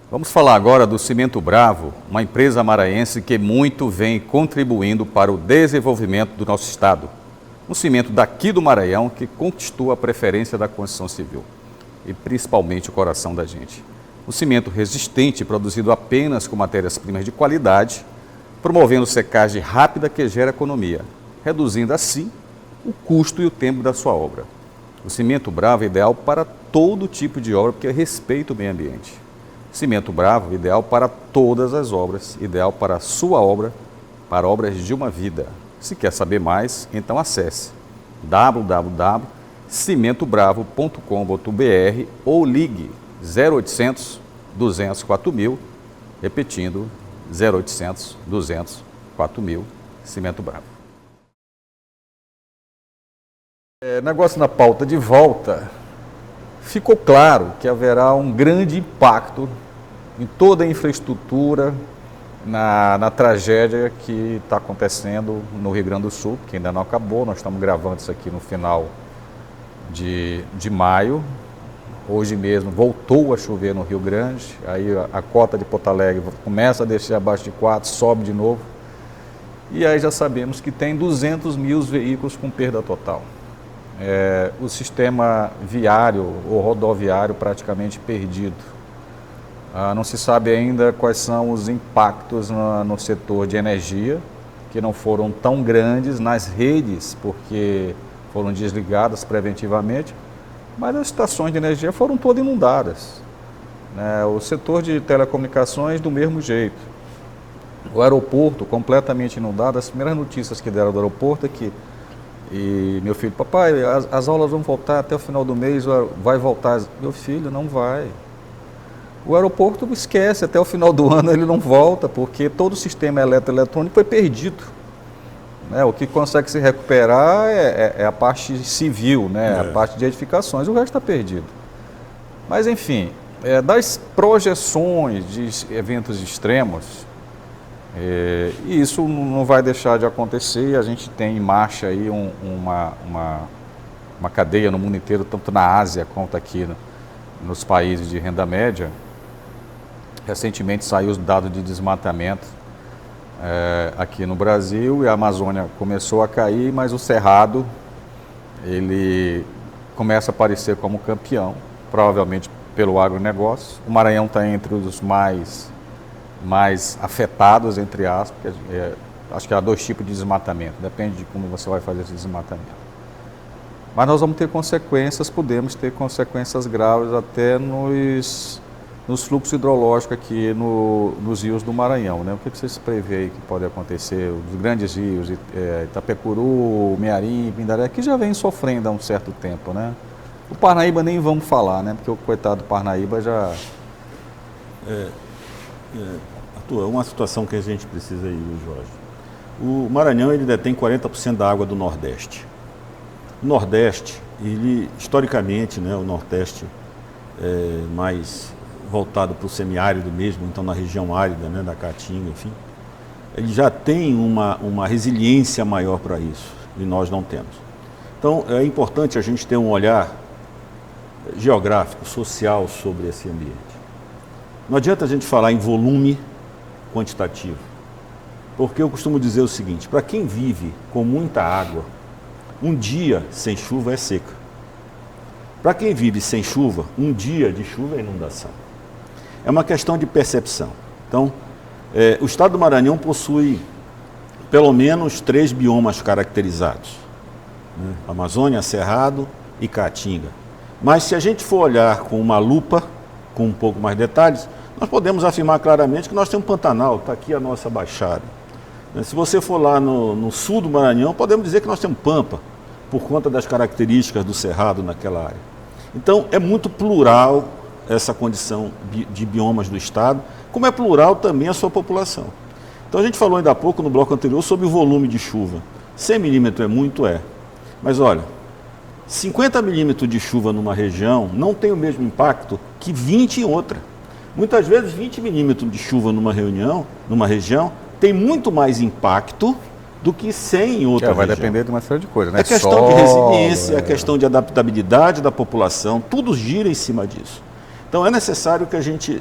Vamos falar agora do Cimento Bravo, uma empresa maranhense que muito vem contribuindo para o desenvolvimento do nosso estado. Um cimento daqui do Maranhão que conquistou a preferência da construção civil e principalmente o coração da gente. Um cimento resistente produzido apenas com matérias-primas de qualidade, promovendo secagem rápida que gera economia, reduzindo assim o custo e o tempo da sua obra. O Cimento Bravo é ideal para todo tipo de obra porque respeita o meio ambiente. Cimento Bravo, ideal para todas as obras, ideal para a sua obra, para obras de uma vida. Se quer saber mais, então acesse www.cimentobravo.com.br ou ligue 0800 200 4000, repetindo 0800 200 4000, Cimento Bravo. Negócio na pauta de volta, ficou claro que haverá um grande impacto em toda a infraestrutura, na tragédia que está acontecendo no Rio Grande do Sul, que ainda não acabou. Nós estamos gravando isso aqui no final de maio. Hoje mesmo voltou a chover no Rio Grande, aí a cota de Porto Alegre começa a descer abaixo de 4, sobe de novo. E aí já sabemos que tem 200 mil veículos com perda total. O sistema viário ou rodoviário praticamente perdido. Não se sabe ainda quais são os impactos no setor de energia, que não foram tão grandes nas redes, porque foram desligadas preventivamente, mas as estações de energia foram todas inundadas. O setor de telecomunicações do mesmo jeito. O aeroporto completamente inundado. As primeiras notícias que deram do aeroporto é que meu filho, papai, as aulas vão voltar até o final do mês, vai voltar. Meu filho, não vai. O aeroporto esquece, até o final do ano ele não volta, porque todo o sistema eletrônico foi perdido. O que consegue se recuperar é a parte civil, a parte de edificações, o resto está perdido. Mas enfim, das projeções de eventos extremos, e isso não vai deixar de acontecer. A gente tem em marcha aí uma cadeia no mundo inteiro, tanto na Ásia quanto aqui nos países de renda média. Recentemente saiu os dados de desmatamento aqui no Brasil e a Amazônia começou a cair, mas o Cerrado ele começa a aparecer como campeão, provavelmente pelo agronegócio. O Maranhão está entre os mais afetados, entre aspas, acho que há 2 tipos de desmatamento, depende de como você vai fazer esse desmatamento. Mas nós vamos ter consequências, podemos ter consequências graves até nos fluxos hidrológicos aqui nos rios do Maranhão. O que vocês prevê aí que pode acontecer? Os grandes rios, Itapecuru, Mearim, Pindaré, que já vem sofrendo há um certo tempo, O Parnaíba nem vamos falar, porque o coitado do Parnaíba já... Arthur, é uma situação que a gente precisa ir, Jorge. O Maranhão ele detém 40% da água do Nordeste. O Nordeste, ele, historicamente, o Nordeste é mais voltado para o semiárido mesmo, então na região árida, da Caatinga, enfim, ele já tem uma resiliência maior para isso, e nós não temos. Então, é importante a gente ter um olhar geográfico, social sobre esse ambiente. Não adianta a gente falar em volume quantitativo, porque eu costumo dizer o seguinte: para quem vive com muita água, um dia sem chuva é seca. Para quem vive sem chuva, um dia de chuva é inundação. É uma questão de percepção. Então, o estado do Maranhão possui pelo menos 3 biomas caracterizados: Amazônia, Cerrado e Caatinga. Mas se a gente for olhar com uma lupa, com um pouco mais de detalhes, nós podemos afirmar claramente que nós temos Pantanal, está aqui a nossa Baixada. Se você for lá no sul do Maranhão, podemos dizer que nós temos Pampa, por conta das características do Cerrado naquela área. Então, é muito plural essa condição de biomas do estado, como é plural também a sua população. Então, a gente falou ainda há pouco, no bloco anterior, sobre o volume de chuva. 100 milímetros é muito? Mas olha, 50 milímetros de chuva numa região não tem o mesmo impacto que 20 em outra. Muitas vezes 20 milímetros de chuva numa região tem muito mais impacto do que 100 em outra vai região. Depender de uma série de coisas, É questão de resiliência, é questão de adaptabilidade da população, tudo gira em cima disso. Então é necessário que a gente,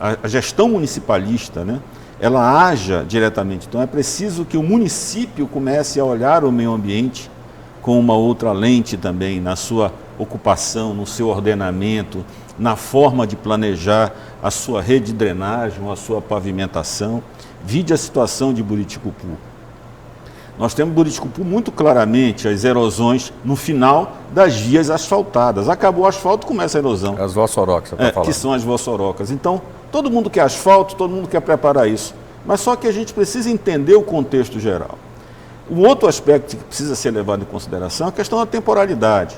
a gestão municipalista, né, ela haja diretamente. Então é preciso que o município comece a olhar o meio ambiente com uma outra lente também, na sua ocupação, no seu ordenamento, na forma de planejar a sua rede de drenagem, a sua pavimentação. Vide a situação de Buriticupu. Nós temos Buriticupu muito claramente as erosões no final das vias asfaltadas. Acabou o asfalto, começa a erosão. As vossorocas, você está falando. Que são as vossorocas. Então, todo mundo quer asfalto, todo mundo quer preparar isso. Mas só que a gente precisa entender o contexto geral. O outro aspecto que precisa ser levado em consideração é a questão da temporalidade.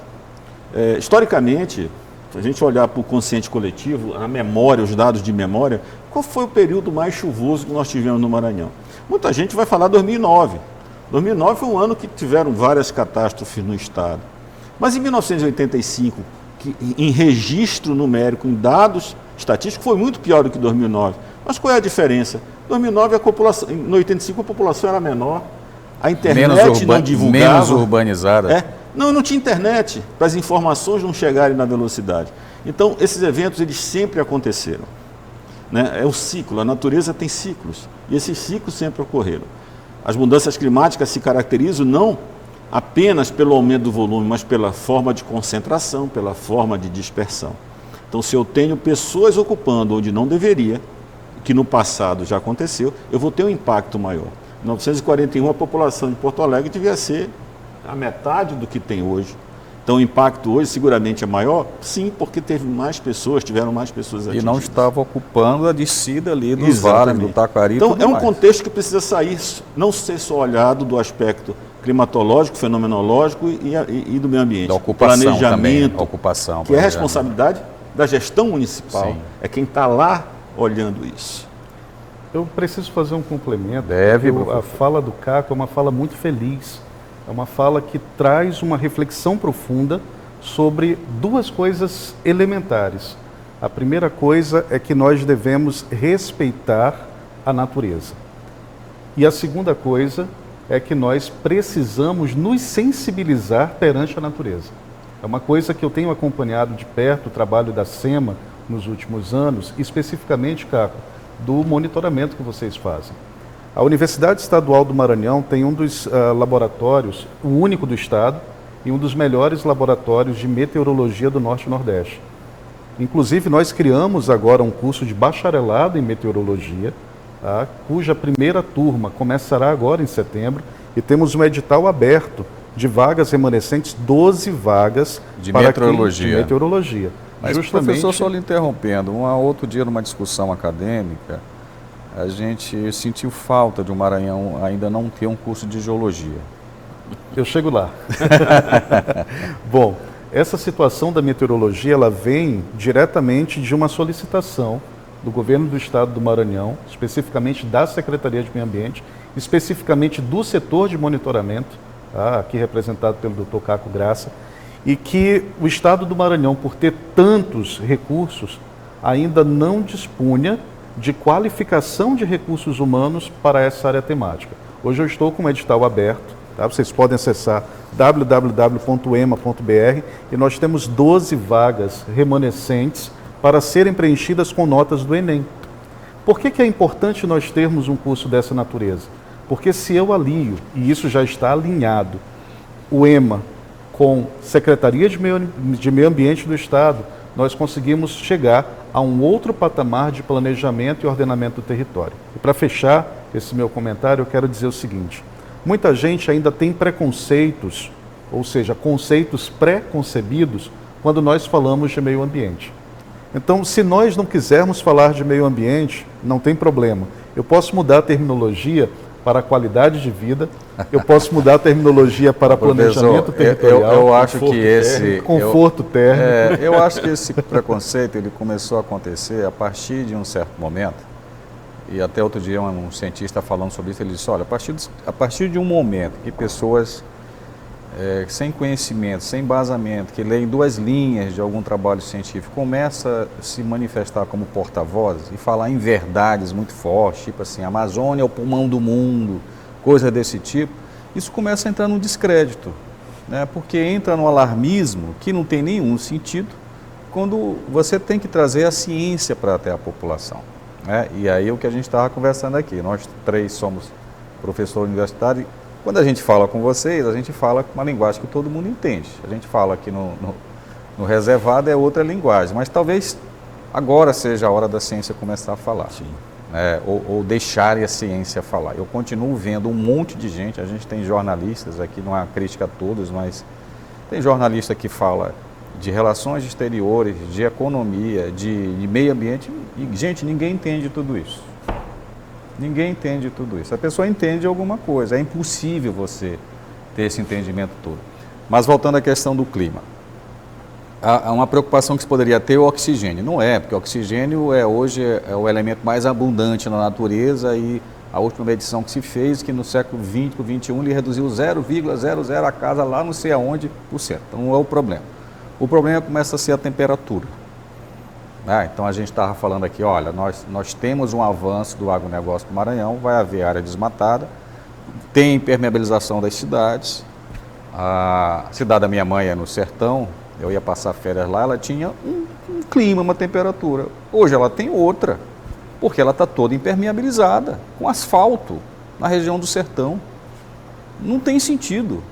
Historicamente, se a gente olhar para o consciente coletivo, a memória, os dados de memória, qual foi o período mais chuvoso que nós tivemos no Maranhão? Muita gente vai falar 2009. 2009 foi um ano que tiveram várias catástrofes no estado. Mas em 1985, que em registro numérico, em dados estatísticos, foi muito pior do que 2009. Mas qual é a diferença? Em 2009, no 85 a população era menor, a internet não divulgava. Menos urbanizada. Não tinha internet para as informações não chegarem na velocidade. Então, esses eventos, eles sempre aconteceram. Né? É o ciclo, a natureza tem ciclos, e esses ciclos sempre ocorreram. As mudanças climáticas se caracterizam não apenas pelo aumento do volume, mas pela forma de concentração, pela forma de dispersão. Então, se eu tenho pessoas ocupando onde não deveria, que no passado já aconteceu, eu vou ter um impacto maior. Em 1941, a população de Porto Alegre devia ser a metade do que tem hoje. Então, o impacto hoje seguramente é maior? Sim, porque tiveram mais pessoas atingidas. E não estava ocupando a descida ali dos vales, do Taquari. Então, é um contexto que precisa sair, não ser só olhado do aspecto climatológico, fenomenológico e do meio ambiente. Da ocupação planejamento, também, ocupação, que é a responsabilidade da gestão municipal. Sim. É quem está lá olhando isso. Eu preciso fazer um complemento. A fala do Caco é uma fala muito feliz. É uma fala que traz uma reflexão profunda sobre duas coisas elementares. A primeira coisa é que nós devemos respeitar a natureza. E a segunda coisa é que nós precisamos nos sensibilizar perante a natureza. É uma coisa que eu tenho acompanhado de perto, o trabalho da SEMA nos últimos anos, especificamente, Caco, do monitoramento que vocês fazem. A Universidade Estadual do Maranhão tem um dos laboratórios, o único do estado, e um dos melhores laboratórios de meteorologia do Norte e Nordeste. Inclusive, nós criamos agora um curso de bacharelado em meteorologia, tá, cuja primeira turma começará agora em setembro, e temos um edital aberto de vagas remanescentes, 12 vagas de meteorologia. De meteorologia. Mas, professor, só lhe interrompendo, outro dia numa discussão acadêmica, a gente sentiu falta de um Maranhão ainda não ter um curso de geologia. Eu chego lá. Bom, essa situação da meteorologia, ela vem diretamente de uma solicitação do governo do estado do Maranhão, especificamente da Secretaria de Meio Ambiente, especificamente do setor de monitoramento, tá, aqui representado pelo Dr. Caco Graça, e que o estado do Maranhão, por ter tantos recursos, ainda não dispunha de qualificação de recursos humanos para essa área temática. Hoje eu estou com um edital aberto, tá? Vocês podem acessar www.ema.br e nós temos 12 vagas remanescentes para serem preenchidas com notas do Enem. Por que é importante nós termos um curso dessa natureza? Porque se eu alio, e isso já está alinhado, o EMA com Secretaria de Meio Ambiente do Estado, nós conseguimos chegar a um outro patamar de planejamento e ordenamento do território. E para fechar esse meu comentário, eu quero dizer o seguinte: muita gente ainda tem preconceitos, ou seja, conceitos pré-concebidos, quando nós falamos de meio ambiente. Então, se nós não quisermos falar de meio ambiente, não tem problema. Eu posso mudar a terminologia para qualidade de vida, eu posso mudar a terminologia para planejamento territorial, eu acho que esse conforto térmico. Eu acho que esse preconceito ele começou a acontecer a partir de um certo momento, e até outro dia um cientista falando sobre isso, ele disse, olha, a partir de um momento que pessoas sem conhecimento, sem embasamento, que leem 2 linhas de algum trabalho científico, começa a se manifestar como porta-vozes e falar em verdades muito fortes, tipo assim, a Amazônia é o pulmão do mundo, coisa desse tipo, isso começa a entrar no descrédito, né? Porque entra no alarmismo que não tem nenhum sentido, quando você tem que trazer a ciência para até a população, né? E aí o que a gente estava conversando aqui, nós 3 somos professores universitários, quando a gente fala com vocês, a gente fala com uma linguagem que todo mundo entende. A gente fala aqui no reservado é outra linguagem, mas talvez agora seja a hora da ciência começar a falar. Sim. Né? Ou deixarem a ciência falar. Eu continuo vendo um monte de gente, a gente tem jornalistas aqui, não é uma crítica a todos, mas tem jornalista que fala de relações exteriores, de economia, de meio ambiente, e, gente, ninguém entende tudo isso. Ninguém entende tudo isso. A pessoa entende alguma coisa, é impossível você ter esse entendimento todo. Mas voltando à questão do clima, há uma preocupação que se poderia ter o oxigênio. Não é, porque o oxigênio hoje é o elemento mais abundante na natureza e a última medição que se fez, que no século XX, XXI, ele reduziu 0,00 a casa lá não sei aonde por cento. Então não é o problema. O problema começa a ser a temperatura. Então a gente estava falando aqui, olha, nós temos um avanço do agronegócio do Maranhão, vai haver área desmatada, tem impermeabilização das cidades. A cidade da minha mãe é no sertão, eu ia passar férias lá, ela tinha um clima, uma temperatura. Hoje ela tem outra, porque ela está toda impermeabilizada, com asfalto, na região do sertão. Não tem sentido,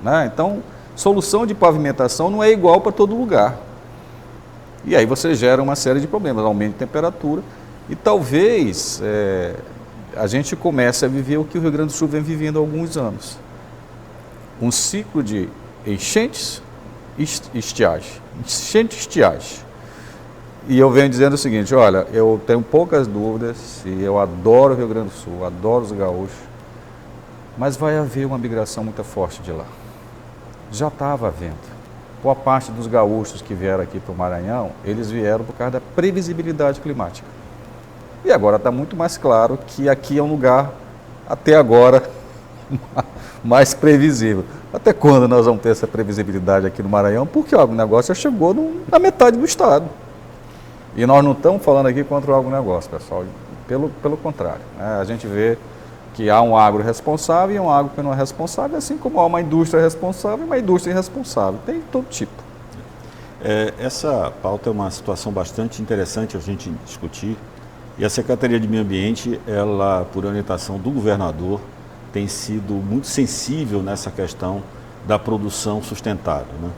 né? Então, solução de pavimentação não é igual para todo lugar. E aí você gera uma série de problemas, aumento de temperatura, e talvez a gente comece a viver o que o Rio Grande do Sul vem vivendo há alguns anos. Um ciclo de enchentes e estiagem. Enchente e estiagem. E eu venho dizendo o seguinte, olha, eu tenho poucas dúvidas, e eu adoro o Rio Grande do Sul, adoro os gaúchos, mas vai haver uma migração muito forte de lá. Já estava havendo. Boa parte dos gaúchos que vieram aqui para o Maranhão, eles vieram por causa da previsibilidade climática. E agora está muito mais claro que aqui é um lugar, até agora, mais previsível. Até quando nós vamos ter essa previsibilidade aqui no Maranhão? Porque o agronegócio já chegou na metade do estado. E nós não estamos falando aqui contra o agronegócio, pessoal. Pelo contrário, né? A gente vê que há um agro responsável e um agro que não é responsável, assim como há uma indústria responsável e uma indústria irresponsável. Tem todo tipo. Essa pauta é uma situação bastante interessante a gente discutir. E a Secretaria de Meio Ambiente, ela, por orientação do governador, tem sido muito sensível nessa questão da produção sustentável, né?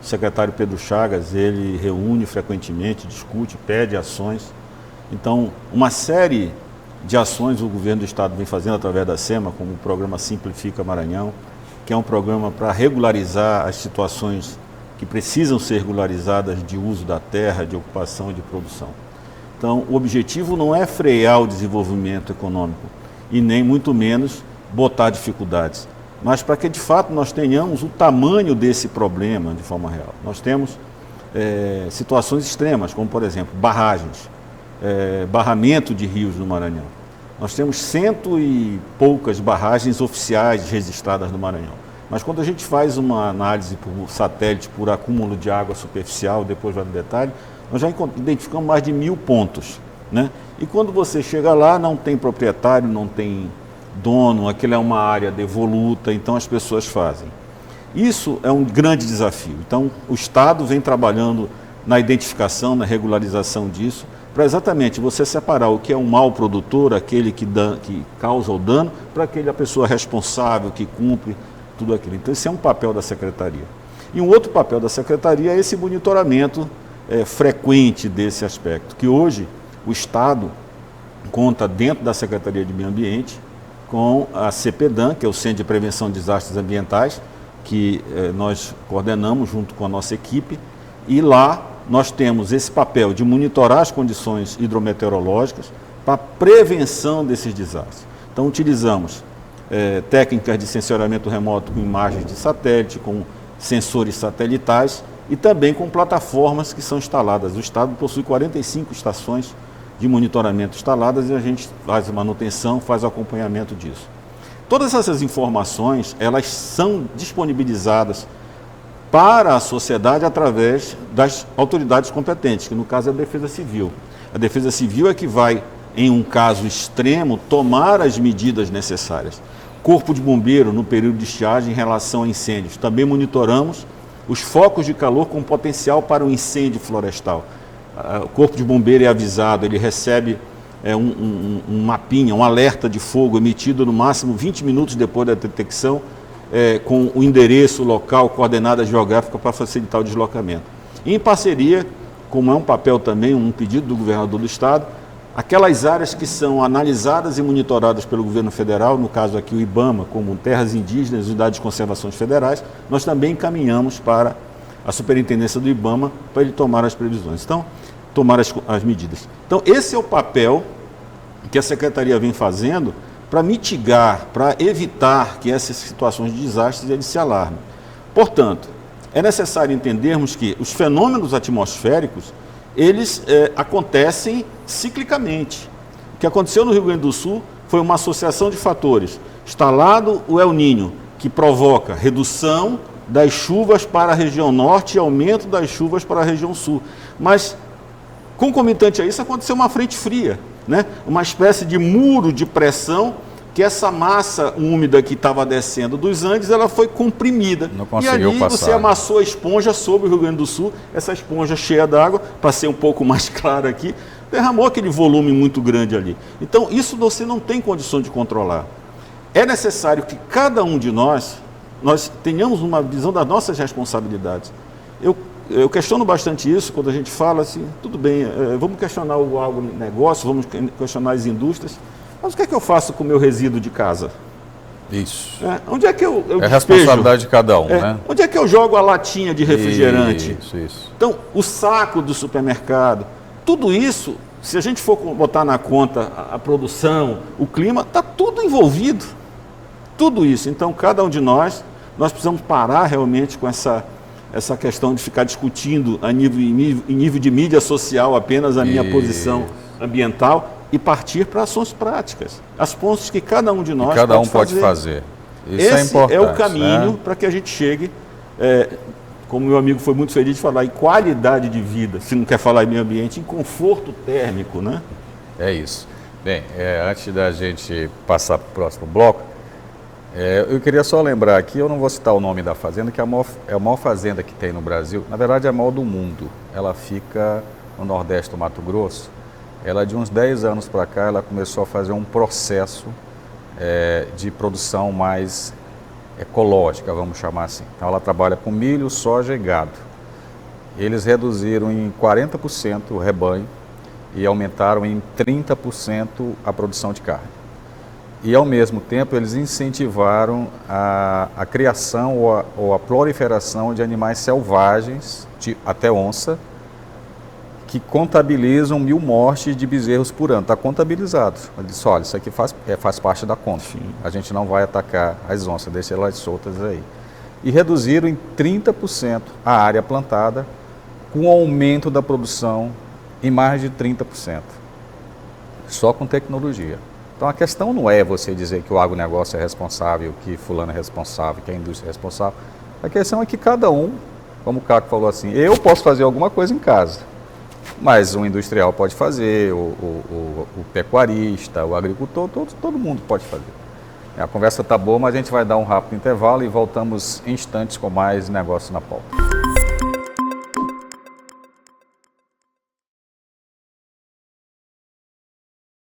O secretário Pedro Chagas, ele reúne frequentemente, discute, pede ações. Então, uma série de ações o governo do estado vem fazendo através da SEMA, como o programa Simplifica Maranhão, que é um programa para regularizar as situações que precisam ser regularizadas de uso da terra, de ocupação e de produção. Então, o objetivo não é frear o desenvolvimento econômico e nem muito menos botar dificuldades, mas para que de fato nós tenhamos o tamanho desse problema de forma real. Nós temos situações extremas, como por exemplo barragens, barramento de rios no Maranhão. Nós temos 100 e poucas barragens oficiais registradas no Maranhão. Mas quando a gente faz uma análise por satélite, por acúmulo de água superficial, depois vai no detalhe, nós já identificamos mais de 1000 pontos, né? E quando você chega lá, não tem proprietário, não tem dono, aquilo é uma área devoluta, então as pessoas fazem. Isso é um grande desafio. Então, o Estado vem trabalhando na identificação, na regularização disso, para exatamente você separar o que é um mau produtor, aquele que causa o dano, para aquele a pessoa responsável, que cumpre tudo aquilo. Então, esse é um papel da Secretaria. E um outro papel da Secretaria é esse monitoramento frequente desse aspecto, que hoje o Estado conta dentro da Secretaria de Meio Ambiente com a CPDAM, que é o Centro de Prevenção de Desastres Ambientais, que nós coordenamos junto com a nossa equipe, e lá nós temos esse papel de monitorar as condições hidrometeorológicas para a prevenção desses desastres. Então, utilizamos técnicas de sensoriamento remoto com imagens de satélite, com sensores satelitais e também com plataformas que são instaladas. O Estado possui 45 estações de monitoramento instaladas e a gente faz a manutenção, faz o acompanhamento disso. Todas essas informações, elas são disponibilizadas para a sociedade através das autoridades competentes, que no caso é a Defesa Civil. A Defesa Civil é que vai, em um caso extremo, tomar as medidas necessárias. Corpo de Bombeiro, no período de estiagem em relação a incêndios, também monitoramos os focos de calor com potencial para um incêndio florestal. O Corpo de Bombeiro é avisado, ele recebe um mapinha, um alerta de fogo emitido no máximo 20 minutos depois da detecção, com o endereço, local, coordenada geográfica para facilitar o deslocamento. Em parceria, como é um papel também, um pedido do governador do estado, aquelas áreas que são analisadas e monitoradas pelo governo federal, no caso aqui o IBAMA, como terras indígenas, unidades de conservação federais, nós também encaminhamos para a superintendência do IBAMA para ele tomar as previsões. Então, tomar as medidas. Então, esse é o papel que a Secretaria vem fazendo para mitigar, para evitar que essas situações de desastres eles se alarmem. Portanto, é necessário entendermos que os fenômenos atmosféricos, eles acontecem ciclicamente. O que aconteceu no Rio Grande do Sul foi uma associação de fatores. Instalado o El Niño, que provoca redução das chuvas para a região norte e aumento das chuvas para a região sul. Mas, concomitante a isso, aconteceu uma frente fria, né? Uma espécie de muro de pressão que essa massa úmida que estava descendo dos Andes, ela foi comprimida. Não conseguiu e ali passar. Você amassou a esponja sobre o Rio Grande do Sul, essa esponja cheia d'água, para ser um pouco mais claro aqui, derramou aquele volume muito grande ali. Então, isso você não tem condição de controlar. É necessário que cada um de nós tenhamos uma visão das nossas responsabilidades. Eu questiono bastante isso quando a gente fala assim, tudo bem, vamos questionar o agronegócio, vamos questionar as indústrias, mas o que é que eu faço com o meu resíduo de casa? Isso. Onde é que eu É responsabilidade de cada um, né? Onde é que eu jogo a latinha de refrigerante? Isso. Então, o saco do supermercado, tudo isso, se a gente for botar na conta a produção, o clima, está tudo envolvido. Tudo isso. Então, cada um de nós precisamos parar realmente com essa questão de ficar discutindo em nível de mídia social apenas a minha posição ambiental e partir para ações práticas. As pontes que cada um de nós pode fazer. Isso Esse é importante. É o caminho para que a gente chegue, como meu amigo foi muito feliz de falar, em qualidade de vida, se não quer falar em meio ambiente, em conforto térmico, né? É isso. Bem, antes da gente passar para o próximo bloco, eu queria só lembrar aqui, eu não vou citar o nome da fazenda, que é a maior fazenda que tem no Brasil, na verdade é a maior do mundo. Ela fica no Nordeste do Mato Grosso. Ela, de uns 10 anos para cá, ela começou a fazer um processo de produção mais ecológica, vamos chamar assim. Então, ela trabalha com milho, soja e gado. Eles reduziram em 40% o rebanho e aumentaram em 30% a produção de carne. E, ao mesmo tempo, eles incentivaram a criação ou a proliferação de animais selvagens, até onça, que contabilizam 1000 mortes de bezerros por ano. Está contabilizado. Ele disse, olha, isso aqui faz parte da conta. Sim. A gente não vai atacar as onças, deixa elas soltas aí. E reduziram em 30% a área plantada, com aumento da produção em mais de 30%. Só com tecnologia. Então a questão não é você dizer que o agronegócio é responsável, que fulano é responsável, que a indústria é responsável. A questão é que cada um, como o Caco falou assim, eu posso fazer alguma coisa em casa. Mas o industrial pode fazer, o pecuarista, o agricultor, todo mundo pode fazer. A conversa está boa, mas a gente vai dar um rápido intervalo e voltamos em instantes com mais Negócio na Pauta.